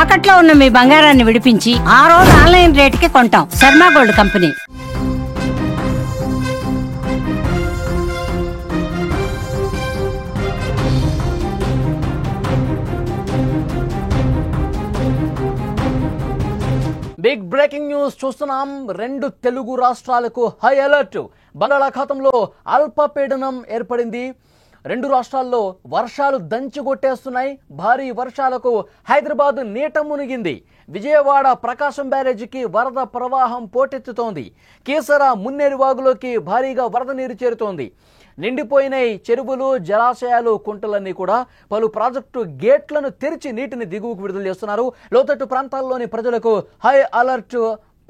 తాకట్లో ఉన్న మీ బంగారాన్ని విడిపించి ఆ రోజు ఆన్లైన్ రేటుకి కొంటాం. Sharma gold company. Big breaking news చూస్తున్నాం. 2 తెలుగు రాష్ట్రాలకు హై అలర్ట్. బంగాళాఖాతంలో అల్పపీడనం ఏర్పడింది. 2 రాష్ట్రాల్లో వర్షాలు దంచుకొట్టేస్తున్నాయి. భారీ వర్షాలకు హైదరాబాద్ నీట మునిగింది. విజయవాడ ప్రకాశం బ్యారేజీకి వరద ప్రవాహం పోటెత్తుతోంది. కీసర మున్నేరు వాగులోకి భారీగా వరద నీరు చేరుతోంది. నిండిపోయినాయి చెరువులు, జలాశయాలు, కుంటలన్నీ కూడా. పలు ప్రాజెక్టు గేట్లను తెరిచి నీటిని దిగువకు విడుదల చేస్తున్నారు. లోతట్టు ప్రాంతాల్లోని ప్రజలకు హై అలర్ట్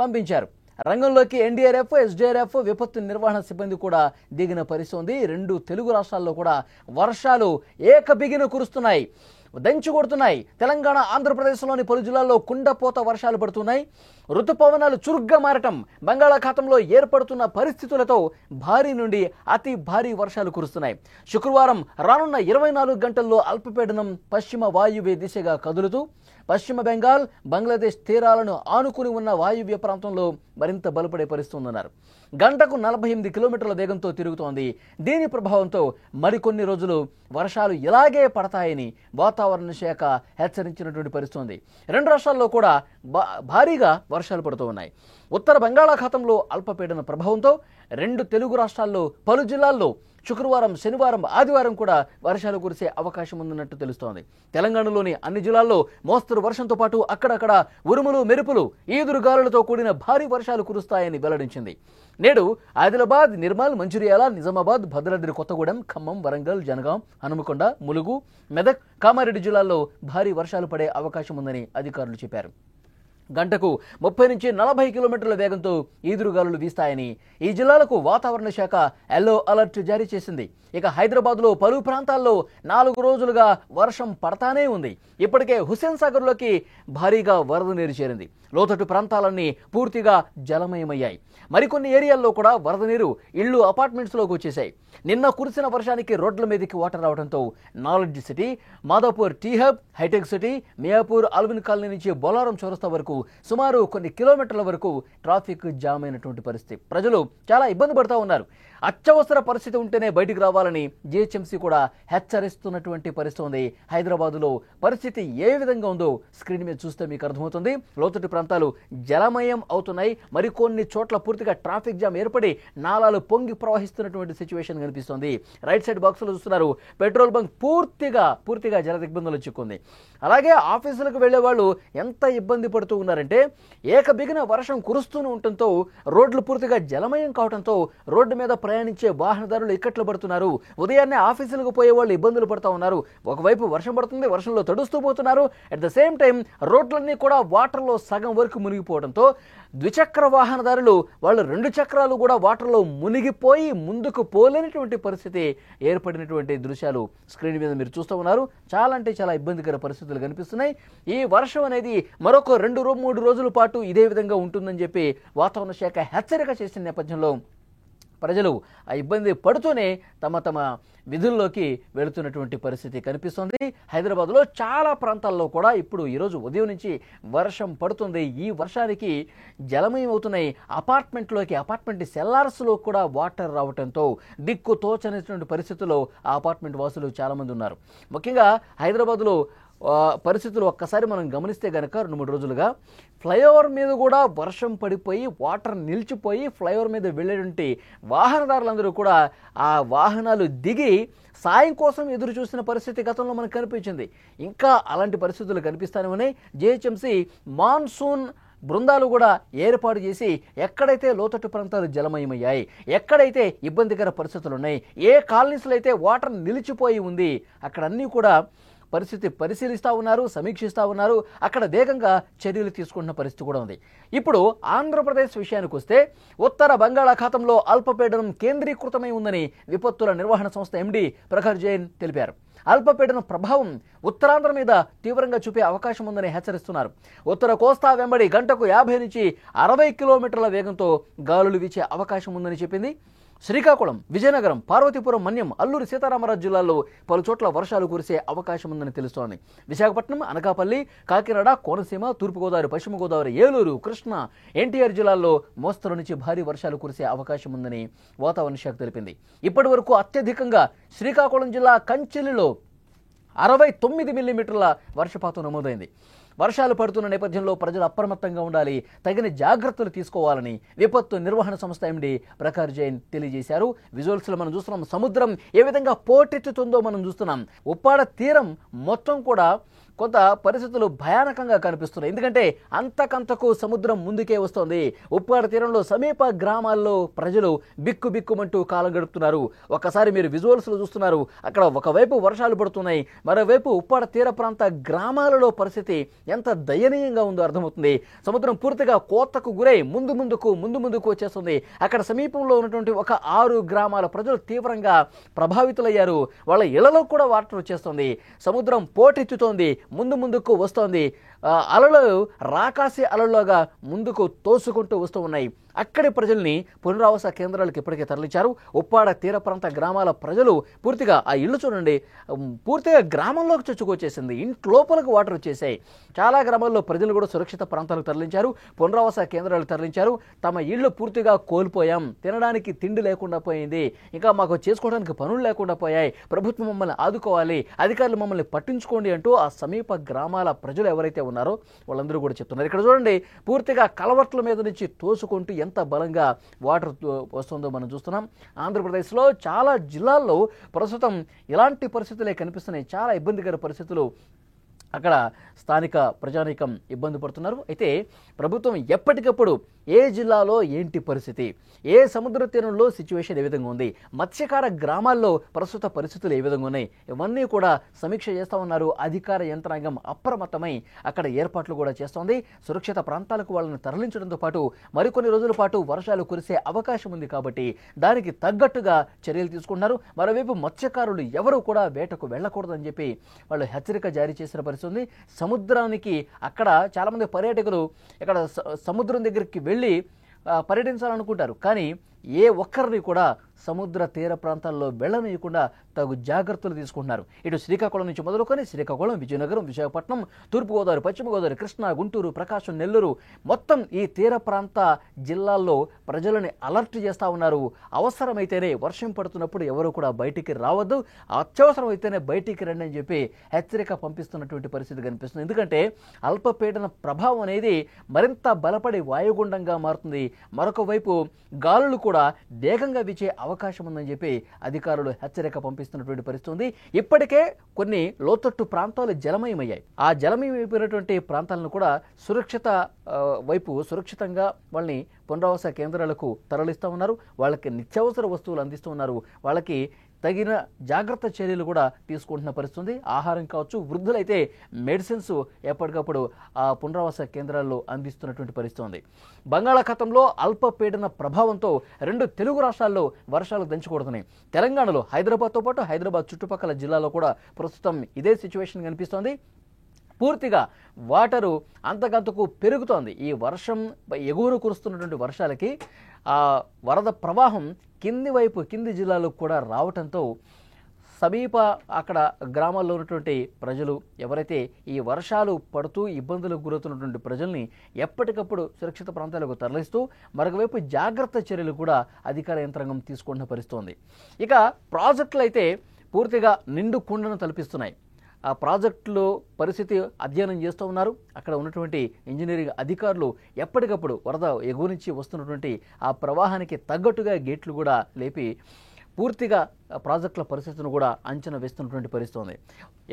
పంపించారు. రంగంలోకి ఎన్డీఆర్ఎఫ్, ఎస్డీఆర్ఎఫ్, విపత్తు నిర్వహణ సిబ్బంది కూడా దిగిన పరిస్థితి. 2 తెలుగు రాష్ట్రాల్లో కూడా వర్షాలు ఏకబిగిన కురుస్తున్నాయి, దంచుకొడుతున్నాయి. తెలంగాణ, ఆంధ్రప్రదేశ్లోని పలు జిల్లాల్లో కుండపోత వర్షాలు పడుతున్నాయి. ఋతుపవనాలు చురుగ్గా మారటం, బంగాళాఖాతంలో ఏర్పడుతున్న పరిస్థితులతో భారీ నుండి అతి భారీ వర్షాలు కురుస్తున్నాయి. శుక్రవారం రానున్న 24 గంటల్లో అల్పపీడనం పశ్చిమ వాయువ్య దిశగా కదులుతూ పశ్చిమ బెంగాల్, బంగ్లాదేశ్ తీరాలను ఆనుకుని ఉన్న వాయువ్య ప్రాంతంలో మరింత బలపడే పరిస్థితి ఉందన్నారు. గంటకు 48 కిలోమీటర్ల వేగంతో తిరుగుతోంది. దీని ప్రభావంతో మరికొన్ని రోజులు వర్షాలు ఇలాగే పడతాయని వాతావరణ శాఖ హెచ్చరించినటువంటి పరిస్థితి ఉంది. 2 రాష్ట్రాల్లో కూడా భారీగా వర్షాలు పడుతూ ఉన్నాయి. ఉత్తర బంగాళాఖాతంలో అల్పపీడన ప్రభావంతో 2 తెలుగు రాష్ట్రాల్లో పలు జిల్లాల్లో శుక్రవారం, శనివారం, ఆదివారం కూడా వర్షాలు కురిసే అవకాశం ఉందన్నట్టు తెలుస్తోంది. తెలంగాణలోని అన్ని జిల్లాల్లో మోస్తరు వర్షంతో పాటు అక్కడక్కడ ఉరుములు, మెరుపులు, ఈదురుగాలులతో కూడిన భారీ వర్షాలు కురుస్తాయని వెల్లడించింది. నేడు ఆదిలాబాద్, నిర్మల్, మంచిర్యాల, నిజామాబాద్, భద్రాద్రి కొత్తగూడెం, ఖమ్మం, వరంగల్, జనగాం, హనుమకొండ, ములుగు, మెదక్, కామారెడ్డి జిల్లాల్లో భారీ వర్షాలు పడే అవకాశం ఉందని అధికారులు చెప్పారు. గంటకు 30 నుంచి 40 కిలోమీటర్ల వేగంతో ఈదురుగాలులు వీస్తాయని ఈ జిల్లాలకు వాతావరణ శాఖ ఎల్లో అలర్ట్ జారీ చేసింది. ఇక హైదరాబాద్లో పలు ప్రాంతాల్లో 4 రోజులుగా వర్షం పడతానే ఉంది. ఇప్పటికే హుస్సేన్ సాగర్లోకి భారీగా వరద నీరు చేరింది. లోతట్టు ప్రాంతాలన్నీ పూర్తిగా జలమయమయ్యాయి. మరికొన్ని ఏరియాల్లో కూడా వరద నీరు ఇళ్లు, అపార్ట్మెంట్స్లోకి వచ్చేశాయి. నిన్న కురిసిన వర్షానికి రోడ్ల మీదకి వాటర్ రావడంతో knowledge city, Madhapur T hub, hitech city, Miyapur, Alwyn colony నుంచి బొలారం చౌరస్తా వరకు సుమారు కొన్ని కిలోమీటర్ల వరకు ట్రాఫిక్ జామ్ అయినటువంటి పరిస్థితి. ప్రజలు చాలా ఇబ్బంది పడుతూ ఉన్నారు. అత్యవసర పరిస్థితి ఉంటేనే బయటికి రావాలని జీహెచ్ఎంసీ కూడా హెచ్చరిస్తున్నటువంటి పరిస్థితి ఉంది. హైదరాబాదులో పరిస్థితి ఏ విధంగా ఉందో స్క్రీన్ మీద చూస్తే మీకు అర్థమవుతుంది. లోతట్టు ప్రాంతాలు జలమయం అవుతున్నాయి. మరికొన్ని చోట్ల పూర్తిగా ట్రాఫిక్ జామ్ ఏర్పడి నాలాలు పొంగి ప్రవహిస్తున్నటువంటి సిచ్యువేషన్ కనిపిస్తుంది. రైట్ సైడ్ బాక్స్లో చూస్తున్నారు, పెట్రోల్ బంక్ పూర్తిగా జల దిగ్బంధంలో చిక్కుంది. అలాగే ఆఫీసులకు వెళ్లే వాళ్ళు ఎంత ఇబ్బంది పడుతూ ఉన్నారంటే, ఏకబిగిన వర్షం కురుస్తూనే ఉండటంతో రోడ్లు పూర్తిగా జలమయం కావడంతో రోడ్డు మీద ప్రయాణించే వాహనదారులు ఇక్కట్లు పడుతున్నారు. ఉదయాన్నే ఆఫీసులకు పోయే వాళ్ళు ఇబ్బందులు పడుతూ ఉన్నారు. ఒకవైపు వర్షం పడుతుంది, వర్షంలో తడుస్తూ పోతున్నారు. అట్ ద సేమ్ టైం రోడ్లన్నీ కూడా వాటర్లో సగం వరకు మునిగిపోవడంతో ద్విచక్ర వాహనదారులు వాళ్ళు 2 చక్రాలు కూడా వాటర్లో మునిగిపోయి ముందుకు పోలేనటువంటి పరిస్థితి ఏర్పడినటువంటి దృశ్యాలు స్క్రీన్ మీద మీరు చూస్తూ ఉన్నారు. చాలా అంటే చాలా ఇబ్బందికర పరిస్థితులు కనిపిస్తున్నాయి. ఈ వర్షం అనేది మరొక 2-3 రోజుల పాటు ఇదే విధంగా ఉంటుందని చెప్పి వాతావరణ శాఖ హెచ్చరిక చేసిన నేపథ్యంలో ప్రజలు ఆ ఇబ్బంది పడుతూనే తమ విధుల్లోకి వెళుతున్నటువంటి పరిస్థితి కనిపిస్తుంది. హైదరాబాద్లో చాలా ప్రాంతాల్లో కూడా ఇప్పుడు ఈరోజు ఉదయం నుంచి వర్షం పడుతుంది. ఈ వర్షానికి జలమయం అవుతున్నాయి. అపార్ట్మెంట్ సెల్లార్స్లో కూడా వాటర్ రావడంతో దిక్కు తోచనటువంటి పరిస్థితుల్లో ఆ అపార్ట్మెంట్ వాసులు చాలామంది ఉన్నారు. ముఖ్యంగా హైదరాబాద్లో పరిస్థితులు ఒక్కసారి మనం గమనిస్తే కనుక 2-3 రోజులుగా ఫ్లైఓవర్ మీద కూడా వర్షం పడిపోయి వాటర్ నిలిచిపోయి ఫ్లైఓవర్ మీద వెళ్ళేటువంటి వాహనదారులందరూ కూడా ఆ వాహనాలు దిగి సాయం కోసం ఎదురు చూసిన పరిస్థితి గతంలో మనకు కనిపించింది. ఇంకా అలాంటి పరిస్థితులు కనిపిస్తూనే ఉన్నాయి. జీహెచ్ఎంసీ మాన్సూన్ బృందాలు కూడా ఏర్పాటు చేసి ఎక్కడైతే లోతట్టు ప్రాంతాలు జలమయమయ్యాయి, ఎక్కడైతే ఇబ్బందికర పరిస్థితులు ఉన్నాయి, ఏ కాలనీస్లో అయితే వాటర్ నిలిచిపోయి ఉంది, అక్కడ అన్నీ కూడా పరిస్థితి పరిశీలిస్తూ ఉన్నారు, సమీక్షిస్తూ ఉన్నారు. అక్కడ వేగంగా చర్యలు తీసుకుంటున్న పరిస్థితి కూడా ఉంది. ఇప్పుడు ఆంధ్రప్రదేశ్ విషయానికి వస్తే ఉత్తర బంగాళాఖాతంలో అల్పపీడనం కేంద్రీకృతమై ఉందని విపత్తుల నిర్వహణ సంస్థ ఎండీ ప్రఖర్ జైన్ తెలిపారు. అల్పపీడనం ప్రభావం ఉత్తరాంధ్ర మీద తీవ్రంగా చూపే అవకాశం ఉందని హెచ్చరిస్తున్నారు. ఉత్తర కోస్తా వెంబడి గంటకు 50 నుంచి 60 కిలోమీటర్ల వేగంతో గాలులు వీచే అవకాశం ఉందని చెప్పింది. శ్రీకాకుళం, విజయనగరం, పార్వతీపురం, మన్యం, అల్లూరి సీతారామరాజు జిల్లాల్లో పలు చోట్ల వర్షాలు కురిసే అవకాశం ఉందని తెలుస్తోంది. విశాఖపట్నం, అనకాపల్లి, కాకినాడ, కోనసీమ, తూర్పుగోదావరి, పశ్చిమ గోదావరి, ఏలూరు, కృష్ణా, ఎన్టీఆర్ జిల్లాల్లో మోస్తరు నుంచి భారీ వర్షాలు కురిసే అవకాశం ఉందని వాతావరణ శాఖ తెలిపింది. ఇప్పటి వరకు అత్యధికంగా శ్రీకాకుళం జిల్లా కంచెలిలో 69 మిల్లీమీటర్ల వర్షపాతం నమోదైంది. వర్షాలు పడుతున్న నేపథ్యంలో ప్రజలు అప్రమత్తంగా ఉండాలి, తగిన జాగ్రత్తలు తీసుకోవాలని విపత్తు నిర్వహణ సంస్థ ఎండీ ప్రకాష్ జైన్ తెలియజేశారు. విజువల్స్లో మనం చూస్తున్నాం, సముద్రం ఏ విధంగా పోటెత్తుతుందో మనం చూస్తున్నాం. ఉప్పాడ తీరం మొత్తం కూడా కొంత పరిస్థితులు భయానకంగా కనిపిస్తున్నాయి. ఎందుకంటే అంతకంతకు సముద్రం ముందుకే వస్తోంది. ఉప్పాడ తీరంలో సమీప గ్రామాల్లో ప్రజలు బిక్కుబిక్కుమంటూ కాలం గడుపుతున్నారు. ఒకసారి మీరు విజువల్స్లో చూస్తున్నారు, అక్కడ ఒకవైపు వర్షాలు పడుతున్నాయి, మరోవైపు ఉప్పాడ తీర ప్రాంత గ్రామాలలో పరిస్థితి ఎంత దయనీయంగా ఉందో అర్థమవుతుంది. సముద్రం పూర్తిగా కోతకు గురై ముందు ముందుకు వచ్చేస్తుంది. అక్కడ సమీపంలో ఉన్నటువంటి ఒక 6 గ్రామాల ప్రజలు తీవ్రంగా ప్రభావితులయ్యారు. వాళ్ళ ఇళ్లలో కూడా వాటర్ వచ్చేస్తుంది. సముద్రం పోటెత్తుతోంది, ముందుకు వస్తోంది. అలలు రాకాసి అలల్లోగా ముందుకు తోసుకుంటూ వస్తూ ఉన్నాయి. అక్కడి ప్రజల్ని పునరావాస కేంద్రాలకు ఇప్పటికే తరలించారు. ఉప్పాడ తీర ప్రాంత గ్రామాల ప్రజలు పూర్తిగా ఆ ఇళ్లు చూడండి, పూర్తిగా గ్రామంలోకి చొచ్చుకొచ్చేసింది. ఇంట్లోపలకు వాటర్ వచ్చేసాయి. చాలా గ్రామాల్లో ప్రజలు కూడా సురక్షిత ప్రాంతాలకు తరలించారు, పునరావాస కేంద్రాలకు తరలించారు. తమ ఇళ్లు పూర్తిగా కోల్పోయాం, తినడానికి తిండి లేకుండా పోయింది, ఇంకా మాకు చేసుకోవడానికి పనులు లేకుండా పోయాయి, ప్రభుత్వం మమ్మల్ని ఆదుకోవాలి, అధికారులు మమ్మల్ని పట్టించుకోండి అంటూ ఆ సమీప గ్రామాల ప్రజలు ఎవరైతే ఉన్నారో వాళ్ళందరూ కూడా చెప్తున్నారు. ఇక్కడ చూడండి, పూర్తిగా కలవట్ల మీద నుంచి తోసుకుంటూ ఎంత బలంగా వాటర్ వస్తుందో మనం చూస్తున్నాం. ఆంధ్రప్రదేశ్లో చాలా జిల్లాల్లో ప్రస్తుతం ఇలాంటి పరిస్థితులే కనిపిస్తున్నాయి. చాలా ఇబ్బందికర పరిస్థితులు అక్కడ స్థానిక ప్రజానీకం ఇబ్బంది పడుతున్నారు. అయితే ప్రభుత్వం ఎప్పటికప్పుడు ఏ జిల్లాలో ఏంటి పరిస్థితి, ఏ సముద్ర తీరంలో సిచ్యువేషన్ ఏ విధంగా ఉంది, మత్స్యకార గ్రామాల్లో ప్రస్తుత పరిస్థితులు ఏ విధంగా ఉన్నాయి, ఇవన్నీ కూడా సమీక్ష చేస్తూ ఉన్నారు. అధికార యంత్రాంగం అప్రమత్తమై అక్కడ ఏర్పాట్లు కూడా చేస్తోంది. సురక్షిత ప్రాంతాలకు వాళ్ళని తరలించడంతో పాటు మరికొన్ని రోజుల పాటు వర్షాలు కురిసే అవకాశం ఉంది కాబట్టి దానికి తగ్గట్టుగా చర్యలు తీసుకుంటున్నారు. మరోవైపు మత్స్యకారులు ఎవరు కూడా వేటకు వెళ్ళకూడదని చెప్పి వాళ్ళు హెచ్చరిక జారీ చేసిన పరిస్థితి ఉంది. సముద్రానికి అక్కడ చాలామంది పర్యాటకులు ఇక్కడ సముద్రం దగ్గరికి వెళ్ళి పర్యటించాలనుకుంటారు, కానీ ఏ ఒక్కరిని కూడా సముద్ర తీర ప్రాంతాల్లో వెళ్ళనీయకుండా తగు జాగ్రత్తలు తీసుకుంటున్నారు. ఇటు శ్రీకాకుళం నుంచి మొదలుకొని శ్రీకాకుళం, విజయనగరం, విశాఖపట్నం, తూర్పుగోదావరి, పశ్చిమ గోదావరి, కృష్ణా, గుంటూరు, ప్రకాశం, నెల్లూరు మొత్తం ఈ తీర ప్రాంత జిల్లాల్లో ప్రజలని అలర్ట్ చేస్తూ ఉన్నారు. అవసరమైతేనే వర్షం పడుతున్నప్పుడు ఎవరు కూడా బయటికి రావద్దు, అత్యవసరమైతేనే బయటికి రండి అని చెప్పి హెచ్చరిక పంపిస్తున్నటువంటి పరిస్థితి కనిపిస్తుంది. ఎందుకంటే అల్పపీడన ప్రభావం అనేది మరింత బలపడి వాయుగుండంగా మారుతుంది. మరొక వైపు గాలులు కూడా వేగంగా వీచే అవకాశం ఉందని చెప్పి అధికారులు హెచ్చరిక పంపిస్తున్నటువంటి పరిస్థితి ఉంది. ఇప్పటికే కొన్ని లోతట్టు ప్రాంతాలు జలమయమయ్యాయి. ఆ జలమయమైపోయినటువంటి ప్రాంతాలను కూడా సురక్షితంగా వాళ్ళని పునరావాస కేంద్రాలకు తరలిస్తూ ఉన్నారు. వాళ్ళకి నిత్యావసర వస్తువులు అందిస్తూ ఉన్నారు. వాళ్ళకి తగిన జాగ్రత్త చర్యలు కూడా తీసుకుంటున్న పరిస్థితి. ఆహారం కావచ్చు, వృద్ధులైతే మెడిసిన్స్ ఎప్పటికప్పుడు ఆ పునరావాస కేంద్రాల్లో అందిస్తున్నటువంటి పరిస్థితి ఉంది. బంగాళాఖాతంలో అల్పపీడన ప్రభావంతో 2 తెలుగు రాష్ట్రాల్లో వర్షాలు దంచుకొడుతున్నాయి. తెలంగాణలో హైదరాబాద్తో పాటు హైదరాబాద్ చుట్టుపక్కల జిల్లాలో కూడా ప్రస్తుతం ఇదే సిచ్యువేషన్ కనిపిస్తోంది. పూర్తిగా వాటరు అంతకంతకు పెరుగుతోంది. ఈ వర్షం ఎగువను కురుస్తున్నటువంటి వర్షాలకి ఆ వరద ప్రవాహం కింది జిల్లాలకు కూడా రావటంతో సమీప అక్కడ గ్రామాల్లో ఉన్నటువంటి ప్రజలు ఎవరైతే ఈ వర్షాలు పడుతూ ఇబ్బందులకు గురవుతున్నటువంటి ప్రజల్ని ఎప్పటికప్పుడు సురక్షిత ప్రాంతాలకు తరలిస్తూ మరొకవైపు జాగ్రత్త చర్యలు కూడా అధికార యంత్రాంగం తీసుకుంటున్న పరిస్థితి. ఇక ప్రాజెక్టులు అయితే పూర్తిగా నిండు కుండను తలపిస్తున్నాయి. ఆ ప్రాజెక్టులో పరిస్థితి అధ్యయనం చేస్తూ ఉన్నారు. అక్కడ ఉన్నటువంటి ఇంజనీరింగ్ అధికారులు ఎప్పటికప్పుడు వరద ఎగువ నుంచి వస్తున్నటువంటి ఆ ప్రవాహానికి తగ్గట్టుగా గేట్లు కూడా లేపి పూర్తిగా ప్రాజెక్టుల పరిస్థితిని కూడా అంచనా వేస్తున్నటువంటి పరిస్థితి ఉంది.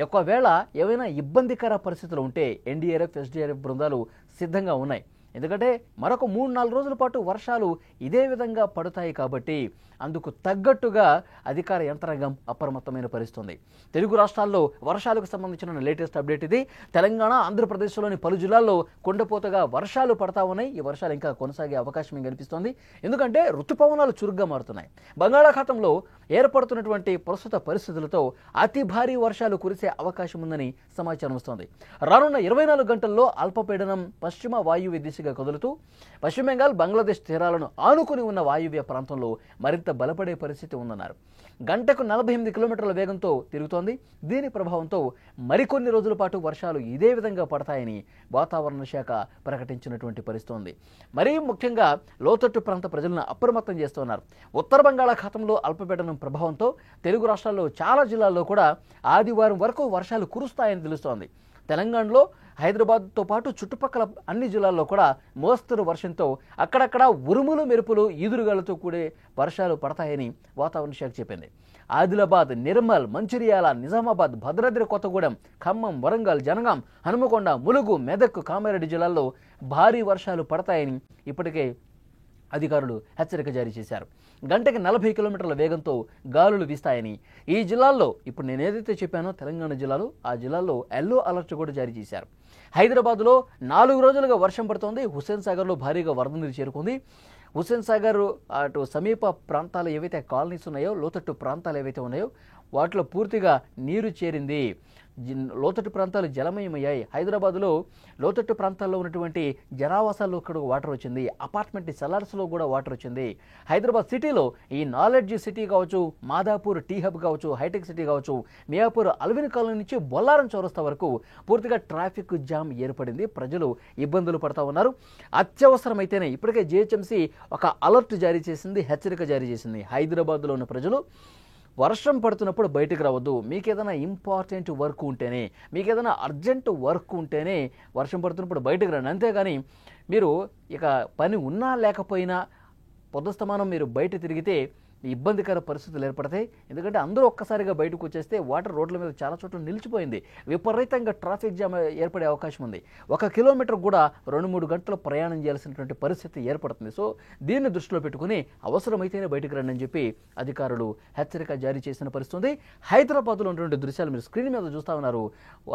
ఒకవేళ ఏవైనా ఇబ్బందికర పరిస్థితులు ఉంటే ఎన్డీఆర్ఎఫ్, ఎస్డీఆర్ఎఫ్ బృందాలు సిద్ధంగా ఉన్నాయి. ఎందుకంటే మరొక 3-4 రోజుల పాటు వర్షాలు ఇదే విధంగా పడతాయి కాబట్టి అందుకు తగ్గట్టుగా అధికార యంత్రాంగం అప్రమత్తమైన పరిస్థితి. తెలుగు రాష్ట్రాల్లో వర్షాలకు సంబంధించిన లేటెస్ట్ అప్డేట్ ఇది. తెలంగాణ, ఆంధ్రప్రదేశ్లోని పలు జిల్లాల్లో కుండపోతగా వర్షాలు పడతా ఉన్నాయి. ఈ వర్షాలు ఇంకా కొనసాగే అవకాశం కనిపిస్తోంది. ఎందుకంటే ఋతుపవనాలు చురుగ్గా మారుతున్నాయి. బంగాళాఖాతంలో ఏర్పడుతున్నటువంటి ప్రస్తుత పరిస్థితులతో అతి భారీ వర్షాలు కురిసే అవకాశం ఉందని సమాచారం వస్తోంది. రానున్న 24 గంటల్లో అల్పపీడనం పశ్చిమ వాయువ్య దిశగా దిశగా కదులుతూ పశ్చిమ బెంగాల్, బంగ్లాదేశ్ తీరాలను ఆనుకుని ఉన్న వాయువ్య ప్రాంతంలో మరింత బలపడే పరిస్థితి ఉందన్నారు. గంటకు 48 కిలోమీటర్ల వేగంతో తిరుగుతోంది. దీని ప్రభావంతో మరికొన్ని రోజుల పాటు వర్షాలు ఇదే విధంగా పడతాయని వాతావరణ శాఖ ప్రకటించినటువంటి పరిస్థితి ఉంది. మరీ ముఖ్యంగా లోతట్టు ప్రాంత ప్రజలను అప్రమత్తం చేస్తున్నారు. ఉత్తర బంగాళాఖాతంలో అల్పపీడనం ప్రభావంతో తెలుగు రాష్ట్రాల్లో చాలా జిల్లాల్లో కూడా ఆదివారం వరకు వర్షాలు కురుస్తాయని తెలుస్తోంది. తెలంగాణలో హైదరాబాద్తో పాటు చుట్టుపక్కల అన్ని జిల్లాల్లో కూడా మోస్తరు వర్షంతో అక్కడక్కడ ఉరుములు, మెరుపులు, ఈదురుగాలతో కూడే వర్షాలు పడతాయని వాతావరణ శాఖ చెప్పింది. ఆదిలాబాద్, నిర్మల్, మంచిర్యాల, నిజామాబాద్, భద్రాద్రి కొత్తగూడెం, ఖమ్మం, వరంగల్, జనగాం, హనుమకొండ, ములుగు, మెదక్, కామారెడ్డి జిల్లాల్లో భారీ వర్షాలు పడతాయని ఇప్పటికే అధికారులు హెచ్చరిక జారీ చేశారు. గంటకి 40 కిలోమీటర్ల వేగంతో గాలులు వీస్తాయని ఈ జిల్లాల్లో ఇప్పుడు నేను ఏదైతే చెప్పానో తెలంగాణ జిల్లాలో ఆ జిల్లాల్లో ఎల్లో అలర్ట్ కూడా జారీ చేశారు. హైదరాబాద్లో 4 రోజులుగా వర్షం పడుతోంది. హుస్సేన్ సాగర్లో భారీగా వరద నీరు చేరుకుంది. హుస్సేన్ సాగర్ అటు సమీప ప్రాంతాలు ఏవైతే కాలనీస్ ఉన్నాయో, లోతట్టు ప్రాంతాలు ఏవైతే ఉన్నాయో వాటిలో పూర్తిగా నీరు చేరింది. లోతట్టు ప్రాంతాలు జలమయమయ్యాయి. హైదరాబాద్లో లోతట్టు ప్రాంతాల్లో ఉన్నటువంటి జనావాసాల్లో కూడా వాటర్ వచ్చింది. అపార్ట్మెంట్ సెల్లార్స్లో కూడా వాటర్ వచ్చింది. హైదరాబాద్ సిటీలో ఈ నాలెడ్జ్ సిటీ కావచ్చు, మాదాపూర్ టీ హబ్ కావచ్చు, హైటెక్ సిటీ కావచ్చు, మియాపూర్ అల్విన్ కాలనీ నుంచి బొల్లారం చౌరస్తా వరకు పూర్తిగా ట్రాఫిక్ జామ్ ఏర్పడింది. ప్రజలు ఇబ్బందులు పడతా ఉన్నారు. అత్యవసరమైతేనే ఇప్పటికే జిహెచ్ఎంసీ ఒక అలర్ట్ జారీ చేసింది, హెచ్చరిక జారీ చేసింది. హైదరాబాద్లో ఉన్న ప్రజలు వర్షం పడుతున్నప్పుడు బయటకు రావద్దు. మీకు ఏదైనా ఇంపార్టెంట్ వర్క్ ఉంటేనే, మీకు ఏదైనా అర్జెంట్ వర్క్ ఉంటేనే వర్షం పడుతున్నప్పుడు బయటకు రండి. అంతేగాని మీరు ఇక పని ఉన్నా లేకపోయినా పొద్దుస్తమానం మీరు బయట తిరిగితే ఇబ్బందికర పరిస్థితులు ఏర్పడతాయి. ఎందుకంటే అందరూ ఒక్కసారిగా బయటకు వచ్చేస్తే వాటర్ రోడ్ల మీద చాలా చోట్ల నిలిచిపోయింది. విపరీతంగా ట్రాఫిక్ జామ్ ఏర్పడే అవకాశం ఉంది. 1 కిలోమీటర్ కూడా 2-3 గంటలు ప్రయాణం చేయాల్సినటువంటి పరిస్థితి ఏర్పడుతుంది. సో దీన్ని దృష్టిలో పెట్టుకుని అవసరమైతేనే బయటకు రండి అని చెప్పి అధికారులు హెచ్చరిక జారీ చేసిన పరిస్థితి ఉంది. హైదరాబాద్లో ఉన్నటువంటి దృశ్యాలు మీరు స్క్రీన్ మీద చూస్తూ ఉన్నారు.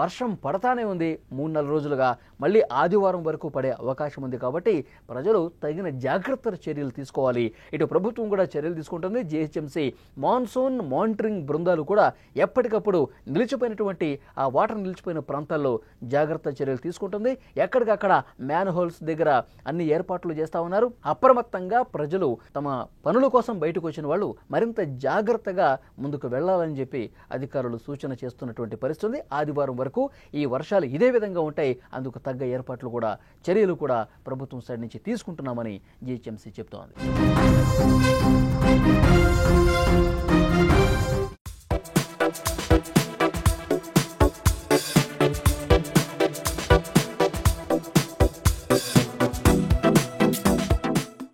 వర్షం పడతానే ఉంది. 3-4 రోజులుగా మళ్ళీ ఆదివారం వరకు పడే అవకాశం ఉంది. కాబట్టి ప్రజలు తగిన జాగ్రత్త చర్యలు తీసుకోవాలి. ఇటు ప్రభుత్వం కూడా చర్యలు తీసుకుంటుంది. జిహెచ్ఎంసీ మాన్సూన్ మానిటరింగ్ బృందాలు కూడా ఎప్పటికప్పుడు నిలిచిపోయినటువంటి ఆ వాటర్ నిలిచిపోయిన ప్రాంతాల్లో జాగ్రత్త చర్యలు తీసుకుంటుంది. ఎక్కడికక్కడ మ్యాన్ హోల్స్ దగ్గర అన్ని ఏర్పాట్లు చేస్తూ ఉన్నారు. అప్రమత్తంగా ప్రజలు తమ పనుల కోసం బయటకు వచ్చిన వాళ్ళు మరింత జాగ్రత్తగా ముందుకు వెళ్లాలని చెప్పి అధికారులు సూచన చేస్తున్నటువంటి పరిస్థితి. ఆదివారం వరకు ఈ వర్షాలు ఇదే విధంగా ఉంటాయి. అందుకు తగ్గ ఏర్పాట్లు కూడా, చర్యలు కూడా ప్రభుత్వం సైడ్ నుంచి తీసుకుంటున్నామని జిహెచ్ఎంసీ చెప్తోంది.